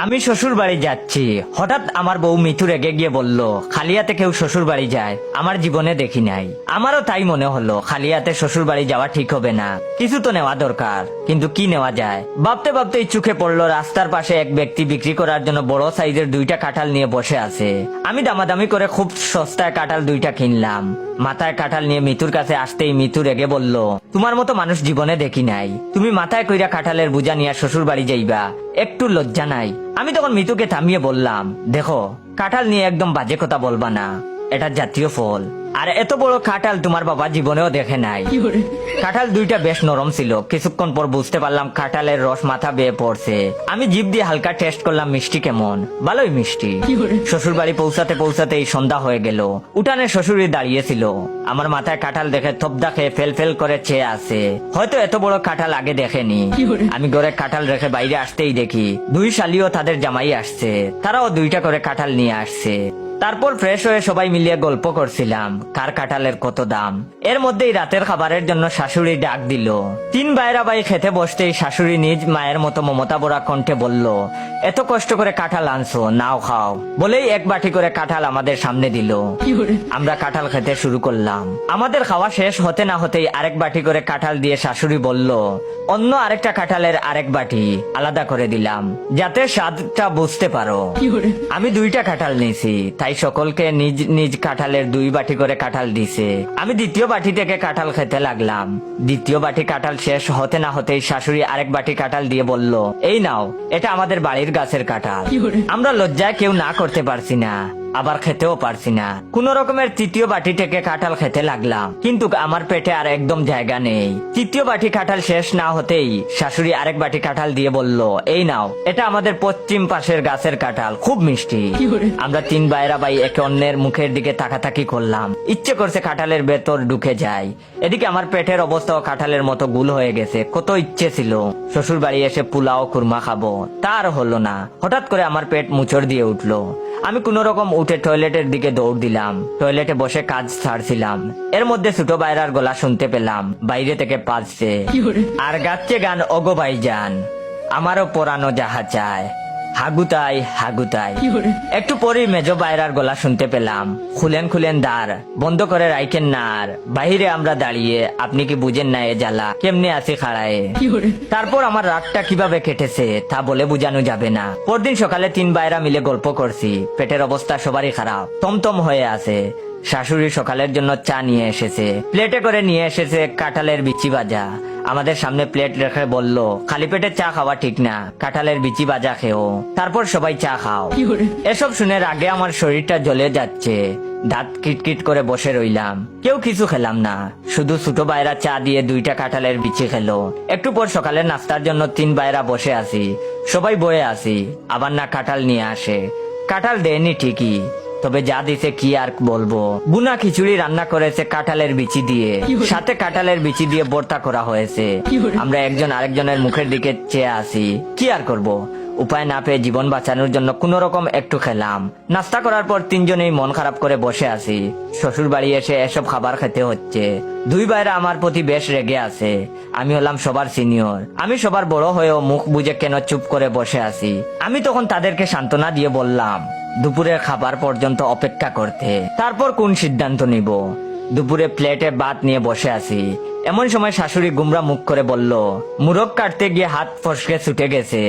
আমি শ্বশুর বাড়ি যাচ্ছি, হঠাৎ আমার বউ মিঠু রেগে গিয়ে বলল, খালি হাতে কেউ শ্বশুর বাড়ি যায় আমার জীবনে দেখি নাই। আমারও তাই মনে হলো, খালি হাতে শ্বশুর বাড়ি যাওয়া ঠিক হবে না, কিছু তো নেওয়া দরকার, কিন্তু কি নেওয়া যায় ভাবতে ভাবতেই চোখে পড়লো রাস্তার পাশে এক ব্যক্তি বিক্রি করার জন্য বড় সাইজের 2টা কাঁঠাল নিয়ে বসে আছে। আমি দামাদামি করে খুব সস্তায় কাঁঠাল 2টা কিনলাম। মাথায় কাঁঠাল নিয়ে মিতুর কাছে আসতেই মিতু রেগে বলল, তোমার মতো মানুষ জীবনে দেখি নাই, তুমি মাথায় কইরা কাঁঠালের বোঝা নিয়ে শ্বশুর বাড়ি যাইবা, একটু লজ্জা নাই? আমি তখন মিতুকে থামিয়ে বললাম, দেখো, কাঁঠাল নিয়ে একদম বাজে কথা বলবা না, এটা জাতীয় ফল, আর এত বড় কাঁঠাল তোমার বাবা জীবনেও দেখে নাই। কাঁঠাল 2টা বেশ নরম ছিল, কিছুক্ষণ পর বুঝতে পারলাম কাঁঠালের রস মাথা বেয়ে পড়ছে। আমি জিভ দিয়ে হালকা টেস্ট করলাম, মিষ্টি কেমন, ভালোই মিষ্টি। শ্বশুর বাড়ি পৌঁছাতে পৌঁছাতেই সন্ধ্যা হয়ে গেল। উঠানে শ্বশুরি দাঁড়িয়েছিল, আমার মাথায় কাঁঠাল দেখে থপদা খেয়ে ফেল ফেল করে চেয়ে আছে, হয়তো এত বড় কাঁঠাল আগে দেখেনি। আমি ঘরে কাঁঠাল রেখে বাইরে আসতেই দেখি 2 শালিও তাদের জামাই আসছে, তারাও 2টা করে কাঁঠাল নিয়ে আসছে। তারপর ফ্রেশ হয়ে সবাই মিলিয়ে গল্প করছিলাম কার কাঁঠালের কত দাম। এর মধ্যেই রাতের খাবারের জন্য শাশুড়ি ডাক দিল। 3 ভাইরা ভাই খেতে বসতেই শাশুড়ি নিজ মায়ের মতো মমতা ভরা কণ্ঠে বলল, এত কষ্ট করে কাঁঠাল আনছো, নাও খাও, বলেই 1 বাটি করে কাঁঠাল আমাদের সামনে দিল। আমরা কাঁঠাল খেতে শুরু করলাম। আমাদের খাওয়া শেষ হতে না হতেই আরেক বাটি করে কাঁঠাল দিয়ে শাশুড়ি বলল, অন্য আরেকটা কাঁঠালের আরেক বাটি আলাদা করে দিলাম, যাতে স্বাদটা বুঝতে পারো। আমি 2টা কাঁঠাল নিয়েছি, তাই সকলকে নিজ নিজ কাঁঠালের 2 বাটি করে কাঁঠাল দিছে। আমি দ্বিতীয় বাটি থেকে কাঁঠাল খেতে লাগলাম। দ্বিতীয় বাটি কাঁঠাল শেষ হতে না হতেই শাশুড়ি আরেক বাটি কাঁঠাল দিয়ে বলল, এই নাও, এটা আমাদের বাড়ির গাছের কাঁঠাল। আমরা লজ্জায় কেউ না করতে পারছি না, আবার খেতেও পারছি না। কোন রকমের তৃতীয় বাটি থেকে কাঁঠাল খেতে লাগলাম, কিন্তু আমার পেটে আর একদম জায়গা নেই। তৃতীয় বাটি কাঁঠাল শেষ না হতেই শাশুড়ি আরেক বাটি কাঁঠাল দিয়ে বলল, এই নাও, এটা আমাদের পশ্চিম পাশের গাছের কাঁঠাল, খুব মিষ্টি। আমরা 3 ভাইরা ভাই একে অন্যের মুখের দিকে তাকাতাকি করলাম, ইচ্ছে করছে কাঁঠালের ভেতর ঢুকে যায়। এদিকে আমার পেটের অবস্থাও কাঁঠালের মতো গুল হয়ে গেছে। কত ইচ্ছে ছিল শ্বশুর বাড়ি এসে পোলাও কুরমা খাবো, তার হলো না। হঠাৎ করে আমার পেট মুচড় দিয়ে উঠলো। আমি কোন রকম উঠে টয়লেটের দিকে দৌড় দিলাম। টয়লেটে বসে কাজ ছাড়ছিলাম, এর মধ্যে ছোট ভাইরার গলা শুনতে পেলাম, বাইরে থেকে পাচ্ছে আর গাচ্ছে গান, ওগো ভাইজান আমারও পরানো যাহা চায়, হাগুতাই হাগুতাই। একটু পরেই মেজো বাইরার গলা শুনতে পেলাম, খুলেন খুলেন দ্বার, বন্ধ করে রাইখেন না আর, বাহিরে আমরা দাঁড়িয়ে, আপনি কি বুঝেন না এ জ্বালা, কেমনে আছি খাড়ায়। তারপর আমার রাতটা কিভাবে কেটেছে তা বলে বুঝানো যাবে না। পরদিন সকালে 3 ভাইরা মিলে গল্প করছি, পেটের অবস্থা সবারই খারাপ, টমটম হয়ে আছে। শাশুড়ি সকালের জন্য চা নিয়ে এসেছে, প্লেটে করে নিয়ে এসেছে কাঁঠালের বিচি ভাজা। আমাদের সামনে প্লেট রেখে বলল, খালি পেটে চা খাওয়া ঠিক না, কাঁঠালের বিচি ভাজা খেও, তারপর সবাই চা খাও। এসব শুনে আগে আমার শরীরটা জ্বলে যাচ্ছে, দাঁত কিটকিট করে বসে রইলাম। কেউ কিছু খেলাম না, শুধু ছোট ভাইরা চা দিয়ে 2টা কাঁঠালের বিচি খেলো। একটু পর সকালের নাস্তার জন্য 3 ভাইরা বসে আছি, সবাই বয়ে আছি, আবার না কাঁঠাল নিয়ে আসে। কাঁঠাল দেয়নি ঠিকই, তবে যা দিছে কি আর বলবো। বুনা খিচুড়ি রান্না করেছে কাঁঠালের বিচি দিয়ে, সাথে কাঁঠালের বিচি দিয়ে ভর্তা করা হয়েছে। আমরা একজন আরেকজনের মুখের দিকে চেয়ে আছি, কি আর করব, উপায় না পেয়ে জীবন বাঁচানোর জন্য কোন রকম একটু খেলাম। নাস্তা করার পর 3 জনেই মন খারাপ করে বসে আছি। শ্বশুর বাড়ি এসে এসব খাবার খেতে হচ্ছে। 2 ভাইরা আমার প্রতি বেশ রেগে আছে। আমি হলাম সবার সিনিয়র, আমি সবার বড় হয়েও মুখ বুজে কেন চুপ করে বসে আছি। আমি তখন তাদেরকে সান্ত্বনা দিয়ে বললাম, দুপুরের খাবার পর্যন্ত অপেক্ষা করতে, তারপর কোন সিদ্ধান্ত নিব। দুপুরে প্লেটে ভাত নিয়ে বসে আছি, এমন সময় শাশুড়ি গুমরা মুখ করে বলল, মুরগ কাটতে গিয়ে হাত ফসকে ছুটে গেছে,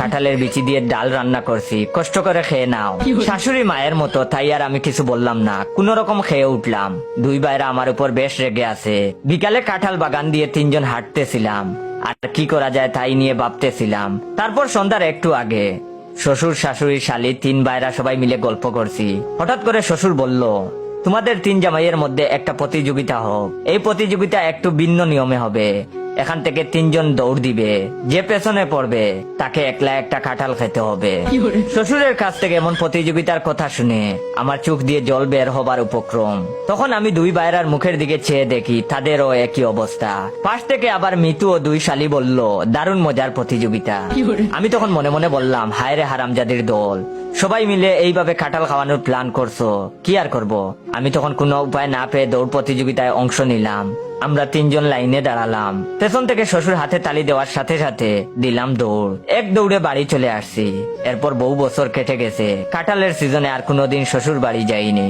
কাঁঠালের বিচি দিয়ে ডাল রান্না করছি, কষ্ট করে খেয়ে নাও। শাশুড়ি মায়ের মতো, তাই আর আমি কিছু বললাম না, কোন রকম খেয়ে উঠলাম। 2 ভাইরা আমার উপর বেশ রেগে আছে। বিকালে কাঁঠাল বাগান দিয়ে 3 জন হাঁটতেছিলাম, আর কি করা যায় তাই নিয়ে ভাবতেছিলাম। তারপর সন্ধ্যার একটু আগে শ্বশুর, শাশুড়ি, শালি 3 ভাইরা সবাই মিলে গল্প করছি। হঠাৎ করে শ্বশুর বলল, তোমাদের 3 জামাইয়ের মধ্যে একটা প্রতিযোগিতা হোক। এই প্রতিযোগিতা একটু ভিন্ন নিয়মে হবে। এখান থেকে 3 জন দৌড় দিবে, যে পেছনে পড়বে তাকে একলা একটা কাঁঠাল খেতে হবে। শ্বশুরের কাছ থেকে এমন প্রতিযোগিতার কথা শুনে আমার চোখ দিয়ে জল বের হবার উপক্রম। তখন আমি 2 ভাইরার মুখের দিকে চেয়ে দেখি, তাদেরও একই অবস্থা। পাশ থেকে আবার মিতু ও 2 শালি বলল, দারুণ মজার প্রতিযোগিতা। আমি তখন মনে মনে বললাম, হায় রে হারামজাদির দল, সবাই মিলে এইভাবে কাঁঠাল খাওয়ানোর প্ল্যান করছো, কি আর করব। আমি তখন কোনো উপায় না পেয়ে দৌড় প্রতিযোগিতায় অংশ নিলাম। আমরা 3 জন লাইনে দাঁড়ালাম। পেছন থেকে শ্বশুর হাতে তালি দেওয়ার সাথে সাথে দিলাম দৌড়। এক দৌড়ে বাড়ি চলে আসছি। এরপর বহু বছর কেটে গেছে, কাঁঠালের সিজনে আর কোনোদিন শ্বশুর বাড়ি যাইনি।